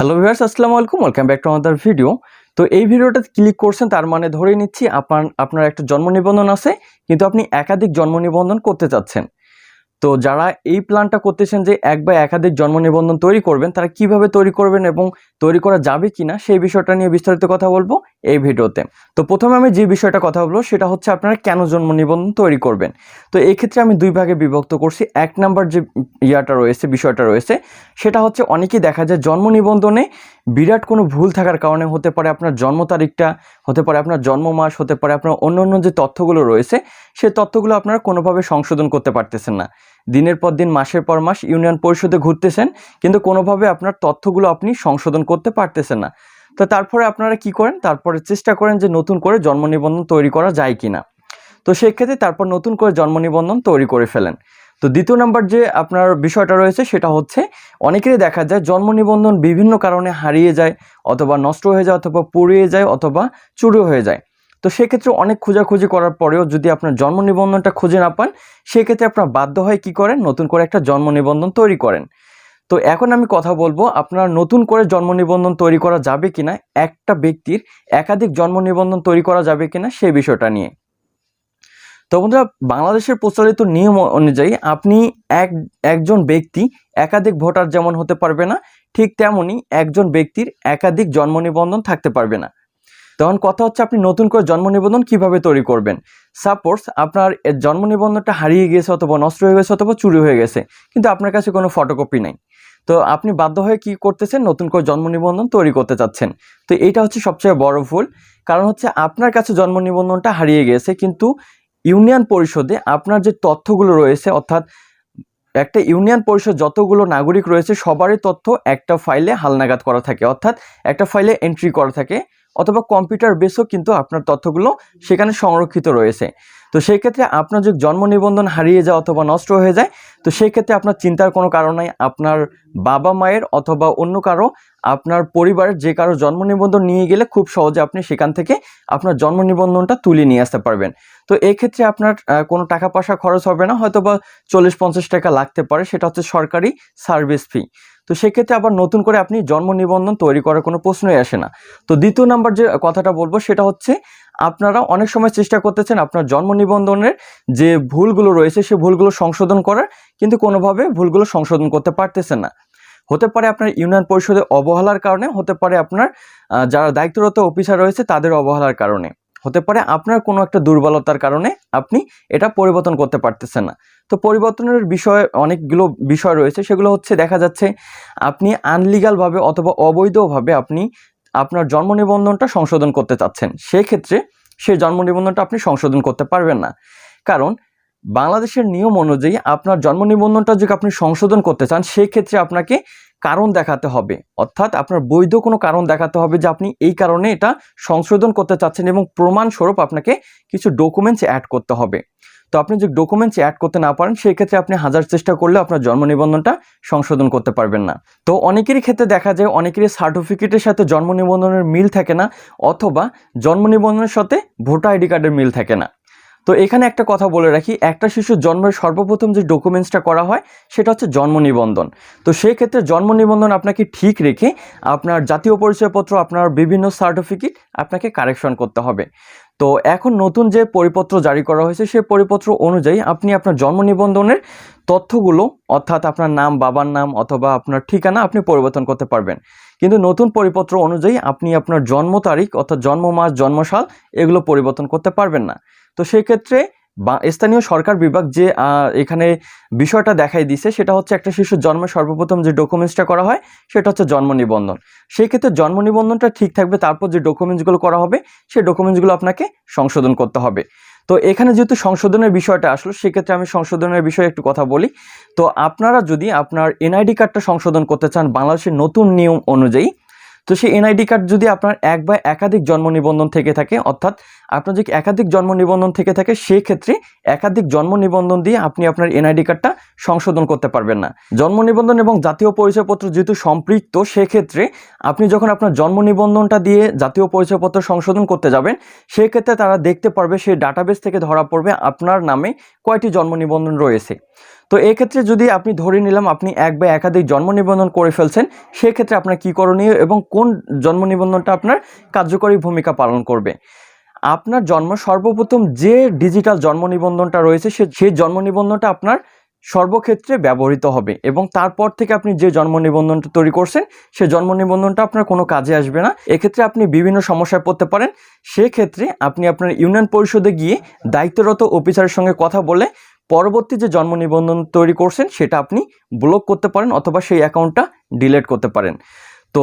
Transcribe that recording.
Hello viewers, আসসালামু আলাইকুম। Welcome back to another video. তো এই ভিডিওটাতে ক্লিক করছেন তার মানে ধরে নিচ্ছি আপনার একটা জন্ম নিবন্ধন আছে, কিন্তু আপনি একাধিক জন্ম নিবন্ধন করতে চাচ্ছেন। তো যারা এই প্ল্যানটা করতেছেন যে এক বা একাধিক জন্ম নিবন্ধন তৈরি করবেন, তারা কিভাবে তৈরি করবেন এবং তৈরি করা যাবে কিনা সেই বিষয়টা নিয়ে বিস্তারিত কথা বলবো এই ভিডিওতে। তো প্রথমে আমি যে বিষয়টা কথা বলবো সেটা হচ্ছে আপনারা কেন জন্ম নিবন্ধন তৈরি করবেন। তো এই ক্ষেত্রে আমি দুই ভাগে বিভক্ত করছি। এক নাম্বার যে বিষয়টা রয়েছে সেটা হচ্ছে অনেকেই দেখা যায় জন্ম নিবন্ধনে বিরাট কোনো ভুল থাকার কারণে, হতে পারে আপনার জন্ম তারিখটা, হতে পারে আপনার জন্ম মাস, হতে পারে আপনার অন্য যে তথ্যগুলো রয়েছে সেই তথ্যগুলো আপনারা কোনোভাবে সংশোধন করতে পারতেছেন না। দিনের পর দিন, মাসের পর মাস ইউনিয়ন পরিষদে ঘুরতেছেন, কিন্তু কোনোভাবে আপনার তথ্যগুলো আপনি সংশোধন করতে পারতেছেন না। তো তারপরে আপনারা কি করেন, তারপরে চেষ্টা করেন যে নতুন করে জন্ম নিবন্ধন তৈরি করা যায় কিনা। তো সেক্ষেত্রে তারপর নতুন করে জন্ম নিবন্ধন তৈরি করে ফেলেন। তো দ্বিতীয় নাম্বার যে আপনার বিষয়টা রয়েছে সেটা হচ্ছে অনেকেরই দেখা যায় জন্ম নিবন্ধন বিভিন্ন কারণে হারিয়ে যায়, অথবা নষ্ট হয়ে যায়, অথবা পুড়িয়ে যায়, অথবা চুরি হয়ে যায়। তো সেক্ষেত্রে অনেক খোঁজাখুঁজি করার পরেও যদি আপনার জন্ম নিবন্ধনটা খুঁজে না পান, সেক্ষেত্রে আপনার বাধ্য হয়ে কি করেন, নতুন করে একটা জন্ম নিবন্ধন তৈরি করেন। তো এখন আমি কথা বলবো আপনার নতুন করে জন্ম নিবন্ধন তৈরি করা যাবে কিনা, একটা ব্যক্তির একাধিক জন্ম নিবন্ধন তৈরি করা যাবে কিনা সেই বিষয়টা নিয়ে। তো বন্ধুরা, বাংলাদেশের প্রচলিত নিয়ম অনুযায়ী আপনি একজন ব্যক্তি একাধিক ভোটার যেমন হতে পারবে না, ঠিক তেমনি একজন ব্যক্তির একাধিক জন্ম নিবন্ধন থাকতে পারবে না। তখন কথা হচ্ছে আপনি নতুন করে জন্ম নিবন্ধন কিভাবে তৈরি করবেন। সাপোজ আপনার জন্ম নিবন্ধনটা হারিয়ে গেছে, অথবা নষ্ট হয়ে গেছে, অথবা চুরি হয়ে গেছে, কিন্তু আপনার কাছে কোনো ফটোকপি নাই। তো আপনি বাধ্য হয়ে কি করতেছেন, নতুন করে জন্ম নিবন্ধন তৈরি করতে চাচ্ছেন। তো এইটা হচ্ছে সবচেয়ে বড় ভুল। কারণ হচ্ছে আপনার কাছে জন্ম নিবন্ধনটা হারিয়ে গেছে, কিন্তু ইউনিয়ন পরিষদে আপনার যে তথ্যগুলো রয়েছে, অর্থাৎ একটা ইউনিয়ন পরিষদ যতগুলো নাগরিক রয়েছে সবারই তথ্য একটা ফাইলে হালনাগাদ করা থাকে, অর্থাৎ একটা ফাইলে এন্ট্রি করা থাকে, অথবা কম্পিউটার বেসও কিন্তু আপনার তথ্যগুলো সেখানে সংরক্ষিত রয়েছে। তো সেই ক্ষেত্রে আপনার যদি জন্ম নিবন্ধন হারিয়ে যায় অথবা নষ্ট হয়ে যায়, তো সেই ক্ষেত্রে আপনার চিন্তার কোনো কারণ নাই। আপনার বাবা মায়ের অথবা অন্য কারো, আপনার পরিবারের যে কারো জন্ম নিবন্ধন নিয়ে গেলে খুব সহজে আপনি সেখান থেকে আপনার জন্ম নিবন্ধনটা তুলে নিয়ে আসতে পারবেন। তো এক্ষেত্রে আপনার কোনো টাকা পয়সা খরচ হবে না, হয়তো বা 40-50 টাকা লাগতে পারে, সেটা হচ্ছে সরকারি সার্ভিস ফি। তো সেক্ষেত্রে আবার নতুন করে আপনি জন্ম নিবন্ধন তৈরি করার কোনো প্রশ্নই আসে না। তো দ্বিতীয় নাম্বার যে কথাটা বলবো সেটা হচ্ছে আপনারা অনেক সময় চেষ্টা করতেছেন আপনার জন্ম নিবন্ধনের যে ভুলগুলো রয়েছে সেই ভুলগুলো সংশোধন করার, কিন্তু কোনোভাবে ভুলগুলো সংশোধন করতে পারতেছেন না। হতে পারে আপনার ইউনিয়ন পরিষদের অবহেলার কারণে, হতে পারে আপনার যারা দায়িত্বরত অফিসার রয়েছে তাদের অবহেলার কারণে, হতে পারে আপনার কোনো একটা দুর্বলতার কারণে আপনি এটা পরিবর্তন করতে পারতেছেন না। তো পরিবর্তনের বিষয়ে অনেকগুলো বিষয় রয়েছে, সেগুলো হচ্ছে দেখা যাচ্ছে আপনি আনলিগালভাবে অথবা অবৈধভাবে আপনি আপনার জন্ম নিবন্ধনটা সংশোধন করতে চাচ্ছেন। সেক্ষেত্রে সেই জন্ম নিবন্ধনটা আপনি সংশোধন করতে পারবেন না। কারণ বাংলাদেশের নিয়ম অনুযায়ী আপনার জন্ম নিবন্ধনটা যদি আপনি সংশোধন করতে চান, সেক্ষেত্রে আপনাকে কারণ দেখাতে হবে, অর্থাৎ আপনার বৈধ কোনো কারণ দেখাতে হবে যে আপনি এই কারণে এটা সংশোধন করতে চাচ্ছেন, এবং প্রমাণস্বরূপ আপনাকে কিছু ডকুমেন্টস অ্যাড করতে হবে। তো আপনি যদি ডকুমেন্টস অ্যাড করতে না পারেন, সেই ক্ষেত্রে আপনি হাজার চেষ্টা করলে আপনার জন্ম নিবন্ধনটা সংশোধন করতে পারবেন না। তো অনেকেরই ক্ষেত্রে দেখা যায় অনেকেরই সার্টিফিকেটের সাথে জন্ম নিবন্ধনের মিল থাকে না, অথবা জন্ম নিবন্ধনের সাথে ভোটার আইডি কার্ডের মিল থাকে না। তো এখানে একটা কথা বলে রাখি, একটা শিশুর জন্মের সর্বপ্রথম যে ডকুমেন্টসটা করা হয় সেটা হচ্ছে জন্ম নিবন্ধন। তো সেই ক্ষেত্রে জন্ম নিবন্ধন আপনাকে ঠিক রেখে আপনার জাতীয় পরিচয়পত্র, আপনার বিভিন্ন সার্টিফিকেট আপনাকে কারেকশন করতে হবে। তো এখন নতুন যে পরিপত্র জারি করা হয়েছে সেই পরিপত্র অনুযায়ী আপনি আপনার জন্ম নিবন্ধনের তথ্যগুলো, অর্থাৎ আপনার নাম, বাবার নাম, অথবা আপনার ঠিকানা আপনি পরিবর্তন করতে পারবেন, কিন্তু নতুন পরিপত্র অনুযায়ী আপনি আপনার জন্ম তারিখ, অর্থাৎ জন্ম মাস, জন্মসাল এগুলো পরিবর্তন করতে পারবেন না। তো সেই ক্ষেত্রে স্থানীয় সরকার বিভাগ যে এখানে বিষয়টা দেখাই দিছে সেটা হচ্ছে একটা শিশুর জন্মের সর্বপ্রথম যে ডকুমেন্টসটা করা হয় সেটা হচ্ছে জন্ম নিবন্ধন। সেই ক্ষেত্রে জন্ম নিবন্ধনটা ঠিক থাকবে, তারপর যে ডকুমেন্টসগুলো করা হবে সেই ডকুমেন্টসগুলো আপনাকে সংশোধন করতে হবে। তো এখানে যেহেতু সংশোধনের বিষয়টা আসলো, সেক্ষেত্রে আমি সংশোধনের বিষয়ে একটু কথা বলি। তো আপনারা যদি আপনার এনআইডি কার্ডটা সংশোধন করতে চান বাংলাদেশের নতুন নিয়ম অনুযায়ী, তো সেই এনআইডি কার্ড যদি আপনার এক বা একাধিক জন্ম নিবন্ধন থেকে থাকে, অর্থাৎ আপনার যদি একাধিক জন্ম নিবন্ধন থেকে থাকে সেই ক্ষেত্রে একাধিক জন্ম নিবন্ধন দিয়ে আপনি আপনার এনআইডি কার্ডটা সংশোধন করতে পারবেন না। জন্ম নিবন্ধন এবং জাতীয় পরিচয়পত্র যেহেতু সম্পৃক্ত, সেক্ষেত্রে আপনি যখন আপনার জন্ম নিবন্ধনটা দিয়ে জাতীয় পরিচয়পত্র সংশোধন করতে যাবেন, সেক্ষেত্রে তারা দেখতে পারবে, সেই ডাটাবেস থেকে ধরা পড়বে আপনার নামে কয়টি জন্ম নিবন্ধন রয়েছে। তো এক্ষেত্রে যদি আপনি ধরে নিলাম আপনি এক বা একাধিক জন্ম নিবন্ধন করে ফেলছেন, সেক্ষেত্রে আপনার কী করণীয় এবং কোন জন্ম নিবন্ধনটা আপনার কার্যকরী ভূমিকা পালন করবে। আপনার সর্বপ্রথম যে ডিজিটাল জন্ম নিবন্ধনটা রয়েছে সেই জন্ম নিবন্ধনটা আপনার সর্বক্ষেত্রে ব্যবহৃত হবে, এবং তারপর থেকে আপনি যে জন্ম নিবন্ধনটা তৈরি করছেন সেই জন্ম নিবন্ধনটা আপনার কোনো কাজে আসবে না। এক্ষেত্রে আপনি বিভিন্ন সমস্যায় পড়তে পারেন। সেক্ষেত্রে আপনি আপনার ইউনিয়ন পরিষদে গিয়ে দায়িত্বরত অফিসারের সঙ্গে কথা বলে পরবর্তী যে জন্ম নিবন্ধন তৈরি করছেন সেটা আপনি ব্লক করতে পারেন অথবা সেই অ্যাকাউন্টটা ডিলিট করতে পারেন। তো